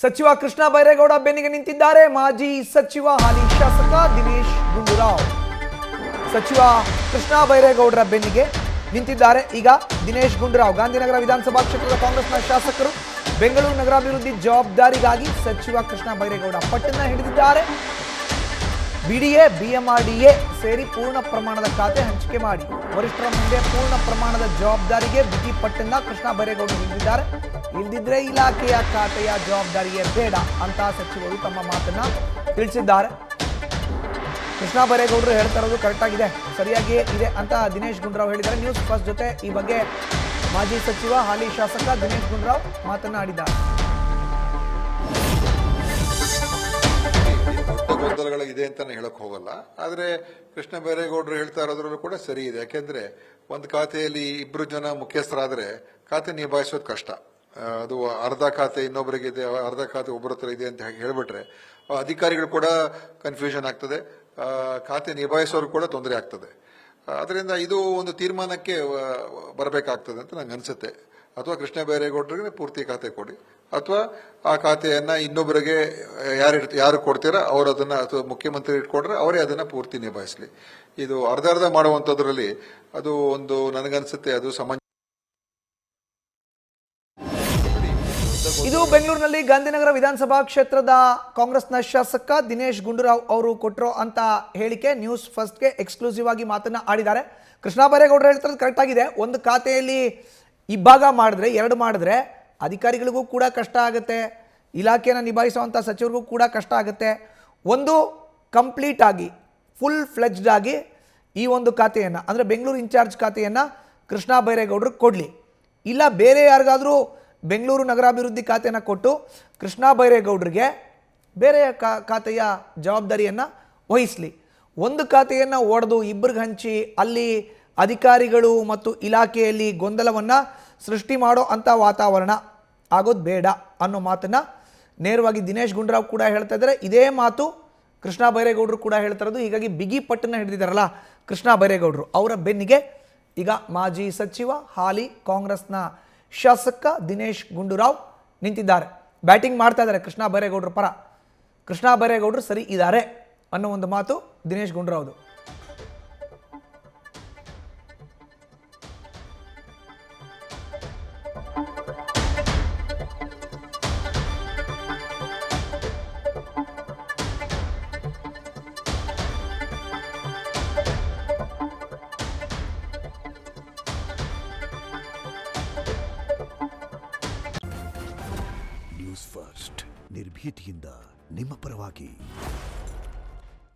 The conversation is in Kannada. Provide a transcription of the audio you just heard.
ಸಚಿವ ಕೃಷ್ಣ ಬೈರೇಗೌಡ ಬೆನ್ನಿಗೆ ನಿಂತಿದ್ದಾರೆ ಮಾಜಿ ಸಚಿವ ಹಾಲಿ ಶಾಸಕ ದಿನೇಶ್ ಗುಂಡೂರಾವ್. ಸಚಿವ ಕೃಷ್ಣ ಬೈರೇಗೌಡರ ಬೆನ್ನಿಗೆ ನಿಂತಿದ್ದಾರೆ ಈಗ ದಿನೇಶ್ ಗುಂಡೂರಾವ್. ಗಾಂಧಿನಗರ ವಿಧಾನಸಭಾ ಕ್ಷೇತ್ರದ ಕಾಂಗ್ರೆಸ್ನ ಶಾಸಕರು ಬೆಂಗಳೂರು ನಗರಾಭಿವೃದ್ಧಿ ಜವಾಬ್ದಾರಿಗಾಗಿ ಸಚಿವ ಕೃಷ್ಣ ಬೈರೇಗೌಡ ಪಟ್ಟನ್ನ ಹಿಡಿದಿದ್ದಾರೆ. ಬಿಡಿಎ ಬಿಎಂಆರ್ಡಿಎ ಸೇರಿ ಪೂರ್ಣ ಪ್ರಮಾಣದ ಖಾತೆ ಹಂಚಿಕೆ ಮಾಡಿ ವರಿಷ್ಠರ ಮುಂದೆ ಪೂರ್ಣ ಪ್ರಮಾಣದ ಜವಾಬ್ದಾರಿಗೆ ಬಿಗಿ ಪಟ್ಟನ್ನ ಕೃಷ್ಣ ಬೈರೇಗೌಡರು ಹಿಡಿದಿದ್ದಾರೆ. ಇಲ್ದಿದ್ರೆ ಇಲಾಖೆಯ ಖಾತೆಯ ಜವಾಬ್ದಾರಿಯೇ ಬೇಡ ಅಂತ ಸಚಿವರು ತಮ್ಮ ಮಾತನ್ನ ತಿಳಿಸಿದ್ದಾರೆ. ಕೃಷ್ಣ ಬೈರೇಗೌಡರು ಹೇಳ್ತಾ ಇರೋದು ಕರೆಕ್ಟ್ ಆಗಿದೆ, ಸರಿಯಾಗಿಯೇ ಇದೆ ಅಂತ ದಿನೇಶ್ ಗುಂಡೂರಾವ್ ಹೇಳಿದ್ದಾರೆ. ನ್ಯೂಸ್ ಫಸ್ಟ್ ಜೊತೆ ಈ ಬಗ್ಗೆ ಮಾಜಿ ಸಚಿವ ಹಾಲಿ ಶಾಸಕ ದಿನೇಶ್ ಗುಂಡೂರಾವ್ ಮಾತನಾಡಿದ್ದಾರೆ. ಗೊಂದಲಗಳಿದೆ ಅಂತ ಹೇಳಕ್ ಹೋಗಲ್ಲ, ಆದ್ರೆ ಕೃಷ್ಣ ಬೈರೇಗೌಡರು ಹೇಳ್ತಾ ಇರೋದ್ರಲ್ಲೂ ಕೂಡ ಸರಿ ಇದೆ. ಯಾಕೆಂದ್ರೆ ಒಂದು ಖಾತೆಯಲ್ಲಿ ಇಬ್ರು ಜನ ಮುಖ್ಯಸ್ಥರಾದ್ರೆ ಖಾತೆ ನಿಭಾಯಿಸೋದು ಕಷ್ಟ. ಅದು ಅರ್ಧ ಖಾತೆ ಇನ್ನೊಬ್ಬರಿಗೆ ಇದೆ, ಅರ್ಧ ಖಾತೆ ಒಬ್ಬರ ಹತ್ರ ಇದೆ ಅಂತ ಹೇಳ್ಬಿಟ್ರೆ ಅಧಿಕಾರಿಗಳು ಕೂಡ ಕನ್ಫ್ಯೂಷನ್ ಆಗ್ತದೆ, ಖಾತೆ ನಿಭಾಯಿಸೋರು ಕೂಡ ತೊಂದರೆ ಆಗ್ತದೆ. ಅದರಿಂದ ಇದು ಒಂದು ತೀರ್ಮಾನಕ್ಕೆ ಬರಬೇಕಾಗ್ತದೆ ಅಂತ ನಂಗೆ ಅನ್ಸುತ್ತೆ. ಅಥವಾ ಕೃಷ್ಣ ಬೈರೇಗೌಡರಿಗೆ ಪೂರ್ತಿ ಖಾತೆ ಕೊಡಿ, ಅಥವಾ ಆ ಖಾತೆಯನ್ನ ಇನ್ನೊಬ್ಬರಿಗೆ ಯಾರು ಕೊಡ್ತೀರಾ ಅವರು ಅದನ್ನ, ಅಥವಾ ಮುಖ್ಯಮಂತ್ರಿ ಇಟ್ಕೊಡ್ರೆ ಅವರೇ ಅದನ್ನ ಪೂರ್ತಿ ನಿಭಾಯಿಸಲಿ. ಇದು ಅರ್ಧ ಅರ್ಧ ಮಾಡುವಂತದ್ರಲ್ಲಿ ಅದು ಒಂದು ನನಗನ್ಸುತ್ತೆ ಅದು ಸಮಂಜಸ. ಇದು ಬೆಂಗಳೂರಿನಲ್ಲಿ ಗಾಂಧಿನಗರ ವಿಧಾನಸಭಾ ಕ್ಷೇತ್ರದ ಕಾಂಗ್ರೆಸ್ನ ಶಾಸಕ ದಿನೇಶ್ ಗುಂಡೂರಾವ್ ಅವರು ಕೊಟ್ಟಿರೋ ಅಂತ ಹೇಳಿಕೆ. ನ್ಯೂಸ್ ಫಸ್ಟ್ಗೆ ಎಕ್ಸ್ಕ್ಲೂಸಿವ್ ಆಗಿ ಮಾತನ್ನ ಆಡಿದ್ದಾರೆ. ಕೃಷ್ಣ ಬೈರೇಗೌಡರು ಹೇಳ್ತಿರೋದು ಕರೆಕ್ಟ್ ಆಗಿದೆ. ಒಂದು ಖಾತೆಯಲ್ಲಿ ಇಬ್ಬಾಗ ಮಾಡಿದ್ರೆ, ಎರಡು ಮಾಡಿದ್ರೆ ಅಧಿಕಾರಿಗಳಿಗೂ ಕೂಡ ಕಷ್ಟ ಆಗುತ್ತೆ, ಇಲಾಖೆಯನ್ನು ನಿಭಾಯಿಸುವಂಥ ಸಚಿವರಿಗೂ ಕೂಡ ಕಷ್ಟ ಆಗುತ್ತೆ. ಒಂದು ಕಂಪ್ಲೀಟ್ ಆಗಿ ಫುಲ್ ಫ್ಲೆಜ್ಡ್ ಆಗಿ ಈ ಒಂದು ಖಾತೆಯನ್ನು ಅಂದರೆ ಬೆಂಗಳೂರು ಇನ್ಚಾರ್ಜ್ ಖಾತೆಯನ್ನು ಕೃಷ್ಣ ಬೈರೇಗೌಡರು ಕೊಡಲಿ, ಇಲ್ಲ ಬೇರೆ ಯಾರಿಗಾದರೂ ಬೆಂಗಳೂರು ನಗರಾಭಿವೃದ್ಧಿ ಖಾತೆಯನ್ನು ಕೊಟ್ಟು ಕೃಷ್ಣ ಬೈರೇಗೌಡರಿಗೆ ಬೇರೆ ಖಾತೆಯ ಜವಾಬ್ದಾರಿಯನ್ನು ವಹಿಸಲಿ. ಒಂದು ಖಾತೆಯನ್ನು ಒಡೆದು ಇಬ್ಬರಿಗೆ ಹಂಚಿ ಅಲ್ಲಿ ಅಧಿಕಾರಿಗಳು ಮತ್ತು ಇಲಾಖೆಯಲ್ಲಿ ಗೊಂದಲವನ್ನು ಸೃಷ್ಟಿ ಮಾಡೋ ಅಂಥ ವಾತಾವರಣ ಆಗೋದು ಬೇಡ ಅನ್ನೋ ಮಾತನ್ನು ನೇರವಾಗಿ ದಿನೇಶ್ ಗುಂಡೂರಾವ್ ಕೂಡ ಹೇಳ್ತಾ ಇದ್ದಾರೆ. ಇದೇ ಮಾತು ಕೃಷ್ಣ ಬೈರೇಗೌಡರು ಕೂಡ ಹೇಳ್ತಾ ಇರೋದು. ಹೀಗಾಗಿ ಬಿಗಿ ಪಟ್ಟನ್ನು ಹಿಡಿದಿದ್ದಾರಲ್ಲ ಕೃಷ್ಣ ಬೈರೇಗೌಡರು, ಅವರ ಬೆನ್ನಿಗೆ ಈಗ ಮಾಜಿ ಸಚಿವ ಹಾಲಿ ಕಾಂಗ್ರೆಸ್ನ ಶಾಸಕ ದಿನೇಶ್ ಗುಂಡೂರಾವ್ ನಿಂತಿದ್ದಾರೆ. ಬ್ಯಾಟಿಂಗ್ ಮಾಡ್ತಾ ಇದ್ದಾರೆ ಕೃಷ್ಣ ಬೈರೇಗೌಡರ ಪರ. ಕೃಷ್ಣ ಬೈರೇಗೌಡರು ಸರಿ ಇದ್ದಾರೆ ಅನ್ನೋ ಒಂದು ಮಾತು ದಿನೇಶ್ ಗುಂಡೂರಾವ್ದು. ನ್ಯೂಸ್ ಫಸ್ಟ್ ನಿರ್ಭೀತಿಯಿಂದ ನಿಮ್ಮ ಪರವಾಗಿ.